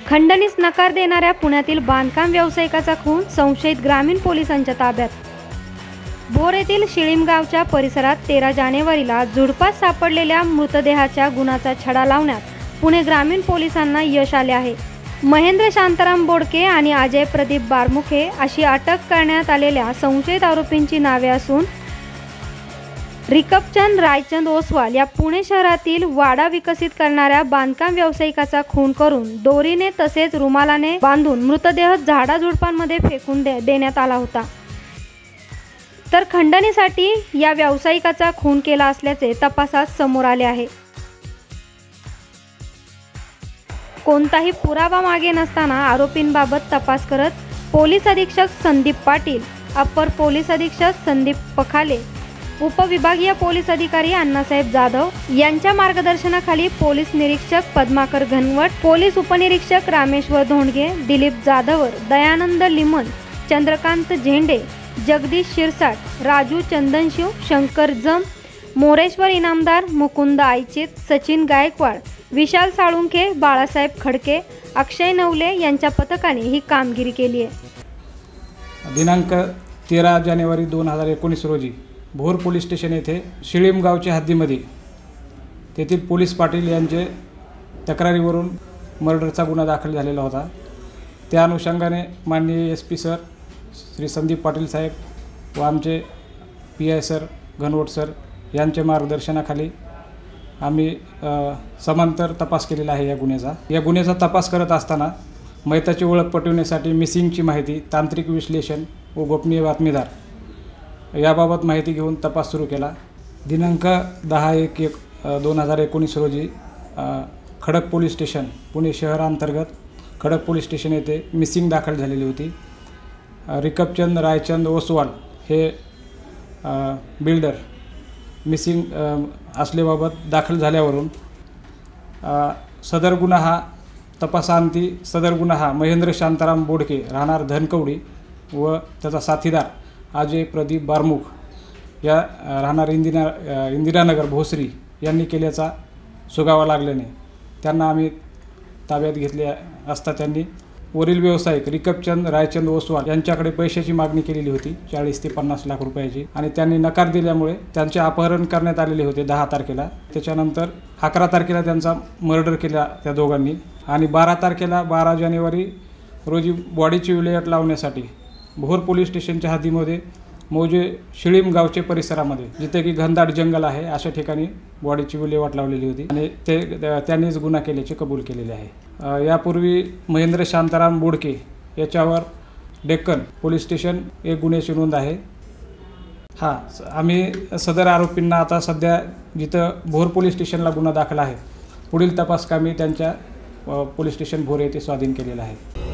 खंडणीस नकार देणाऱ्या पुण्यातील बांधकाम व्यावसायिकाचा खून संशयित ग्रामीण पोलिसांच्या ताब्यात। भोर येथील शिळीमगावच्या परिसरात 13 जानेवारीला झुडपात सापडलेल्या मृतदेहाच्या गुन्ह्याचा छडा लावण्यात पुणे ग्रामीण पोलिसांना यश आले आहे। महेंद्र शांताराम बोडके आणि अजय प्रदीप बारमुखे अशी अटक करण्यात आलेल्या संशयित आरोपींची नावे असून रिकपचंद रायचंद ओसवाल या पुणे शहरातील वाडा विकसित करणाऱ्या बांधकाम व्यावसायिकाचा खून करून दोरीने तसेच रुमालाने बांधून मृतदेह झाडाझुडपांमध्ये फेकून देण्यात आला होता। तर खंडणीसाठी या व्यावसायिकाचा खून केला असल्याचे तपासात समोर आले आहे। कोणताही पुरावा मागे नसताना आरोपींबाबत तपास करत पोलीस अधीक्षक संदीप पाटील, अप्पर पोलीस अधीक्षक संदीप पखाले, उपविभागीय पोलीस अधिकारी अण्णासाहेब जाधव यांच्या मार्गदर्शनाखाली पोलीस निरीक्षक पद्माकर घनवट, पोलीस उपनिरीक्षक रामेश्वर धोंडगे, दिलीप जाधवर, दयानंद लिमन, चंद्रकांत झेंडे, जगदीश शिरसाट, राजू चंदनशिव, शंकर जम, मोरेश्वर इनामदार, मुकुंद आयचित, सचिन गायकवाड, विशाल साळुंखे, बाळासाहेब खडके, अक्षय नवले यांच्या पथकाने ही कामगिरी केली आहे। दिनांक 13 जानेवारी 2019 रोजी भोर पोलीस स्टेशन येथे शिळीमगावच्या हद्दीमध्ये तेथील पोलीस पाटील यांचे तक्रारीवरून मर्डरचा गुन्हा दाखल झालेला होता। त्या अनुषंगाने माननीय SP सर श्री संदीप पाटील साहेब व आमचे PI सर घनवट सर यांच्या मार्गदर्शनाखाली आम्ही समांतर तपास केलेला आहे या गुन्ह्याचा तपास करत असताना मयताची ओळख पटवण्यासाठी मिसिंगची माहिती, तांत्रिक विश्लेषण व गोपनीय बातमीदार याबाबत माहिती घेऊन तपास सुरू केला। दिनांक 10/1/2019 रोजी खडक पोलीस स्टेशन पुणे शहरांतर्गत खडक पोलीस स्टेशन येथे मिसिंग दाखल झालेली होती। रिकपचंद रायचंद ओसवाल हे बिल्डर मिसिंग असल्याबाबत दाखल झाल्यावरून सदर गुन्हा हा महेंद्र शांताराम बोडके राहणार धनकवडी व त्याचा साथीदार अजय प्रदीप बारमुख या राहणार इंदिरानगर भोसरी यांनी केल्याचा सुगावा लागल्याने त्यांना आम्ही ताब्यात घेतले असता त्यांनी वरील व्यावसायिक रिकपचंद रायचंद ओसवाल यांच्याकडे पैशाची मागणी केलेली होती 40 ते 50 लाख रुपयाची आणि त्यांनी नकार दिल्यामुळे त्यांचे अपहरण करण्यात आलेले होते 10 तारखेला। त्याच्यानंतर 11 तारखेला त्यांचा मर्डर केला त्या दोघांनी आणि 12 जानेवारी रोजी बॉडीची विल्हेवाट लावण्यासाठी भोर पोलीस स्टेशनच्या हद्दीमध्ये मौजे शिळीमगावचे परिसरामध्ये जिथे की घनदाट जंगल आहे अशा ठिकाणी बॉडीची विल्हेवाट लावलेली होती आणि त्यांनीच गुन्हा केल्याचे कबूल केलेले आहे। यापूर्वी महेंद्र शांताराम बोडके याच्यावर डेक्कन पोलीस स्टेशन एक गुन्ह्याची नोंद आहे। आम्ही सदर आरोपींना आता सध्या जिथं भोर पोलीस स्टेशनला गुन्हा दाखल आहे पुढील तपास कामी त्यांच्या पोलीस स्टेशन भोर येथे स्वाधीन केलेला आहे।